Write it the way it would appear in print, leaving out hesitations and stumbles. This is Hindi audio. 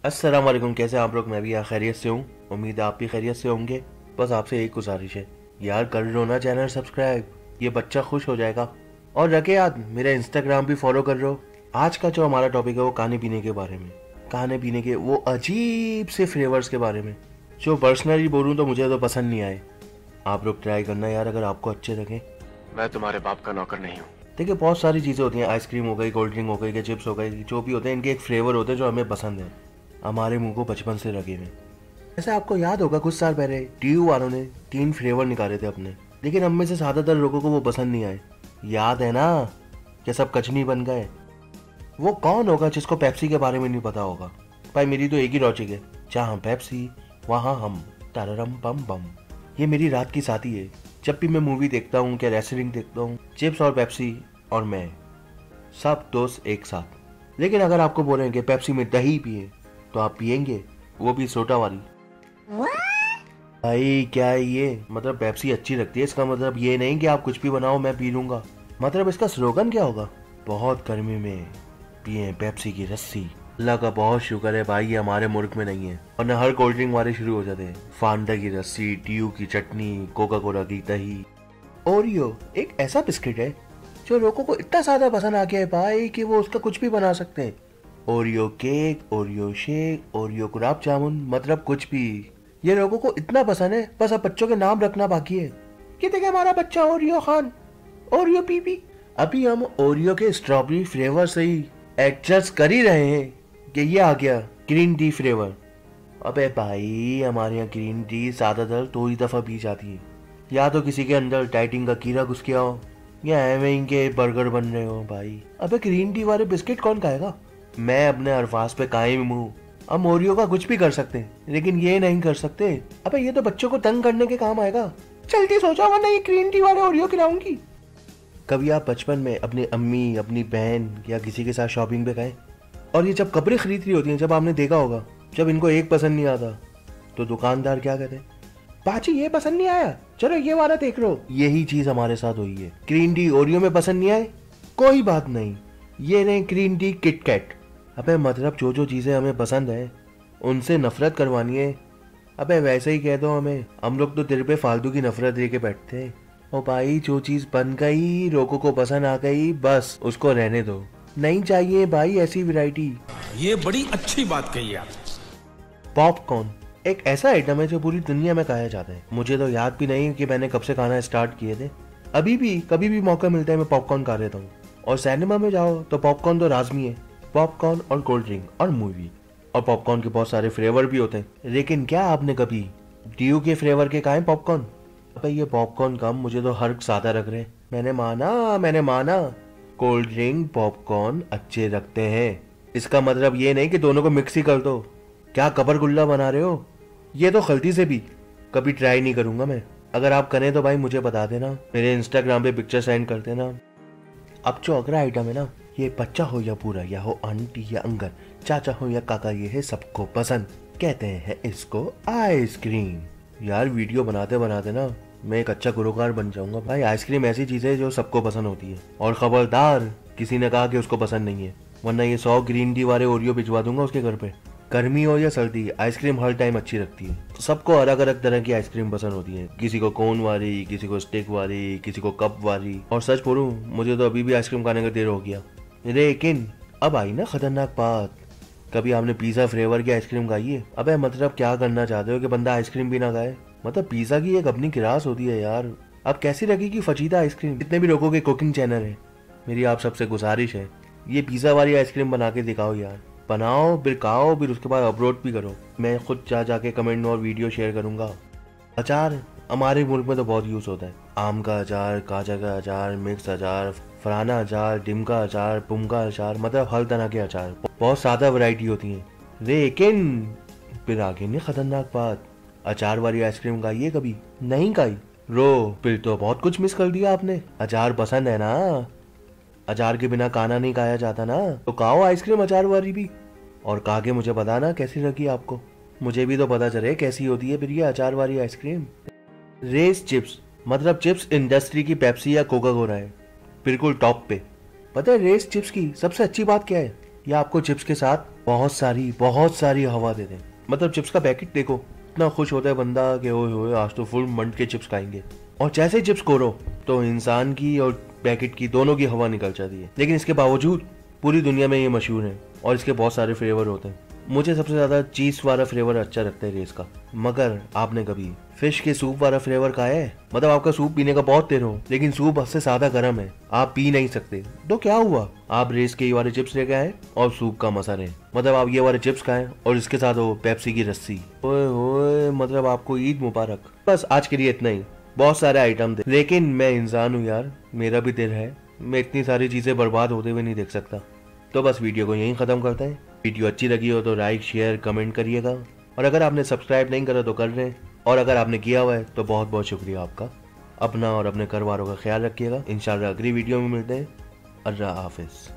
अस्सलाम वालेकुम। कैसे आप लोग? मैं भी यहाँ खैरियत से हूँ। उम्मीद है आप भी खैरियत से होंगे। बस आपसे एक गुजारिश है यार, कर लो ना चैनल सब्सक्राइब, ये बच्चा खुश हो जाएगा। और रखे याद, मेरा इंस्टाग्राम भी फॉलो कर लो। आज का जो हमारा टॉपिक है वो खाने पीने के बारे में, खाने पीने के वो अजीब से फ्लेवर्स के बारे में जो पर्सनली बोलूँ तो मुझे तो पसंद नहीं आए। आप लोग ट्राई करना यार, अगर आपको अच्छे लगे। मैं तुम्हारे बाप का नौकर नहीं हूँ। देखिए, बहुत सारी चीज़ें होती हैं, आइसक्रीम हो गई, कोल्ड ड्रिंक हो गई, या चिप्स हो गई, जो भी होते हैं इनके एक फ्लेवर होते हैं जो हमें पसंद है, हमारे मुंह को बचपन से लगे हुए। ऐसे आपको याद होगा कुछ साल पहले टीयू वालों ने 3 फ्लेवर निकाले थे अपने, लेकिन हम में से ज्यादातर लोगों को वो पसंद नहीं आए। याद है ना? क्या सब कचनी बन गए। वो कौन होगा जिसको पेप्सी के बारे में नहीं पता होगा? भाई मेरी तो एक ही लॉजिक है, जहाँ पेप्सी वहाँ हम, तररम बम बम। ये मेरी रात की साथी है। जब भी मैं मूवी देखता हूँ, क्या रेसलिंग देखता हूँ, चिप्स और पेप्सी और मैं, सब दोस्त एक साथ। लेकिन अगर आपको बोलेंगे पेप्सी में दही पिए तो आप पियेंगे, वो भी सोडा वाली। भाई क्या है ये? मतलब पेप्सी अच्छी लगती है, इसका मतलब ये नहीं कि आप कुछ भी बनाओ मैं पी लूंगा। मतलब इसका स्लोगन क्या होगा? बहुत गर्मी में पिए पेप्सी की रस्सी। अल्लाह का बहुत शुक्र है भाई ये हमारे मुल्क में नहीं है, वरना हर कोल्ड ड्रिंक वाले शुरू हो जाते हैं। फांडा की रस्सी, टीयू की चटनी, कोका कोला की दही। ओरियो एक ऐसा बिस्किट है जो लोगों को इतना ज्यादा पसंद आ गया है भाई कि वो उसका कुछ भी बना सकते हैं। Oreo cake, Oreo shake, Oreo gulab jamun, मतलब कुछ भी। ये लोगों को इतना पसंद है, बस अब बच्चों के नाम रखना बाकी है। ये देखे हमारा बच्चा ओरियो खान, ओरियो पीपी। अभी हम ओरियो के स्ट्रॉबेरी फ्लेवर से ही एडजस्ट कर ही रहे हैं कि ये आ गया ग्रीन टी फ्लेवर। अबे भाई हमारे यहाँ ग्रीन टी ज्यादातर 2 ही दफा पी जाती है, या तो किसी के अंदर डाइटिंग का कीड़ा घुस गया हो, या एवं इनके बर्गर बन रहे हो भाई। अबे ग्रीन टी वाले बिस्किट कौन खाएगा? मैं अपने अल्फाज पे कायम हूँ। हम ओरियो का कुछ भी कर सकते हैं, लेकिन ये नहीं कर सकते। अबे ये तो बच्चों को तंग करने के काम आएगा। जल्दी सोचो वरना ये ग्रीन टी वाले ओरियो खिलाऊंगी। कभी आप बचपन में अपनी अम्मी, अपनी बहन या किसी के साथ शॉपिंग पे गए और ये जब कपड़े खरीद रही होती हैं, जब आपने देखा होगा जब इनको एक पसंद नहीं आता तो दुकानदार क्या कहते हैं? बाजी ये पसंद नहीं आया, चलो ये वाला देख लो। यही चीज हमारे साथ हुई है। ग्रीन टी ओरियो में पसंद नहीं आए, कोई बात नहीं, ये नहीं ग्रीन टी किटकैट। अबे मतलब जो जो चीजें हमें पसंद है उनसे नफरत करवानी है? अबे वैसे ही कह दो हमें, हम लोग तो तेरे पे फालतू की नफरत लेके बैठते हैं। ओ भाई जो चीज बन गई, लोगों को पसंद आ गई, बस उसको रहने दो। नहीं चाहिए भाई ऐसी वैरायटी। ये बड़ी अच्छी बात कही आप। पॉपकॉर्न एक ऐसा आइटम है जो पूरी दुनिया में खाया जाता है। मुझे तो याद भी नहीं कि मैंने कब से खाना स्टार्ट किए थे। अभी भी कभी भी मौका मिलता है मैं पॉपकॉर्न खा लेता हूँ। और सिनेमा में जाओ तो पॉपकॉर्न तो लाजमी है, पॉपकॉर्न और कोल्ड ड्रिंक और मूवी। और पॉपकॉर्न के बहुत सारे फ्लेवर भी होते हैं, लेकिन क्या आपने कभी ड्यू के फ्लेवर के खाए पॉपकॉर्न? अबे ये पॉपकॉर्न कम, मुझे तो हर ज्यादा लग रहे हैं। मैंने माना कोल्ड ड्रिंक पॉपकॉर्न अच्छे लगते हैं, इसका मतलब ये नहीं कि दोनों को मिक्स ही कर दो। क्या कबर गुल्ला बना रहे हो? ये तो गलती से भी कभी ट्राई नहीं करूंगा मैं। अगर आप करें तो भाई मुझे बता देना, मेरे इंस्टाग्राम पे पिक्चर सेंड कर देना। अब जो अगला आइटम है ना, ये बच्चा हो या बूढ़ा, या हो आंटी या अंकल, चाचा हो या काका, ये है सबको पसंद। कहते हैं इसको आइसक्रीम। यार वीडियो बनाते बनाते ना मैं एक अच्छा गुलकार बन जाऊंगा भाई। आइसक्रीम ऐसी चीज है जो सबको पसंद होती है, और खबरदार किसी ने कहा कि उसको पसंद नहीं है, वरना ये 100 ग्रीन टी वाले ओरियो भिजवा दूंगा उसके घर पे। गर्मी हो या सर्दी, आइसक्रीम हर टाइम अच्छी लगती है। सबको अलग अलग तरह की आइसक्रीम पसंद होती है, किसी को कोन वाली, किसी को स्टिक वाली, किसी को कप वाली। और सच बोलूं, मुझे तो अभी भी आइसक्रीम खाने का देर हो गया। लेकिन अब आई ना खतरनाक बात, कभी आपने पिज्जा फ्लेवर की आइसक्रीम खाई है? अबे मतलब क्या करना चाहते हो कि बंदा आइसक्रीम भी ना खाए? मतलब पिज्जा की एक अपनी क्लास होती है यार। अब कैसी लगेगी फचीदा आइसक्रीम? जितने भी लोगों के कुकिंग चैनल है, मेरी आप सबसे गुजारिश है, ये पिज्जा वाली आइसक्रीम बना के दिखाओ यार। बनाओ फिर खाओ, फिर उसके बाद अपलोड भी करो। मैं खुद जा जाके कमेंट और वीडियो शेयर करूंगा। अचार हमारे मुल्क में तो बहुत यूज होता है। आम का अचार, काजा का अचार, मिक्स अचार, फराना अचार, डिमका अचार, पुमका अचार, मतलब हर तरह के अचार, बहुत ज्यादा वैरायटी होती है। लेकिन फिर आगे नहीं खतरनाक बात, अचार वाली आइसक्रीम खाई है कभी? नहीं खाई? रो, फिर तो बहुत कुछ मिस कर दिया आपने। अचार पसंद है ना? अचार के बिना खाना नहीं खाया जाता ना, तो खाओ आइसक्रीम अचार वाली भी, और खा के मुझे बताना कैसी लगी आपको। मुझे भी तो पता चले कैसी होती है फिर ये अचार वाली आइसक्रीम। रेस चिप्स, मतलब चिप्स इंडस्ट्री की पेप्सी या कोका कोला है, बिल्कुल टॉप पे। पता है रेस चिप्स की सबसे अच्छी बात क्या है? या आपको चिप्स के साथ बहुत सारी हवा दे दें। मतलब चिप्स का पैकेट देखो, इतना खुश होता है बंदा कि ओए आज तो फुल मंड के चिप्स खाएंगे, और जैसे ही चिप्स खोलो तो इंसान की और पैकेट की दोनों की हवा निकल जाती है। लेकिन इसके बावजूद पूरी दुनिया में ये मशहूर है और इसके बहुत सारे फ्लेवर होते हैं। मुझे सबसे ज्यादा चीज वाला फ्लेवर अच्छा लगता है लेस का। मगर आपने कभी फिश के सूप वाला फ्लेवर खाया है? मतलब आपका सूप पीने का बहुत दिल हो, लेकिन सूप हद से ज्यादा गर्म है, आप पी नहीं सकते, तो क्या हुआ? आप रेस के ये वाले चिप्स लेके आए और सूप का मजा रहे। मतलब आप ये वाले चिप्स खाएं और इसके साथ हो पेप्सी की रस्सी। ओए होए, मतलब आपको ईद मुबारक। बस आज के लिए इतना ही। बहुत सारे आइटम थे, लेकिन मैं इंसान हूँ यार, मेरा भी दिल है, मैं इतनी सारी चीजें बर्बाद होते हुए नहीं देख सकता। तो बस वीडियो को यहीं खत्म करते हैं। वीडियो अच्छी लगी हो तो लाइक शेयर कमेंट करिएगा, और अगर आपने सब्सक्राइब नहीं करा तो कर लें, और अगर आपने किया हुआ है तो बहुत बहुत शुक्रिया आपका। अपना और अपने घर वालों का ख्याल रखिएगा। इंशाल्लाह अगली वीडियो में मिलते हैं। अल्लाह हाफिज़।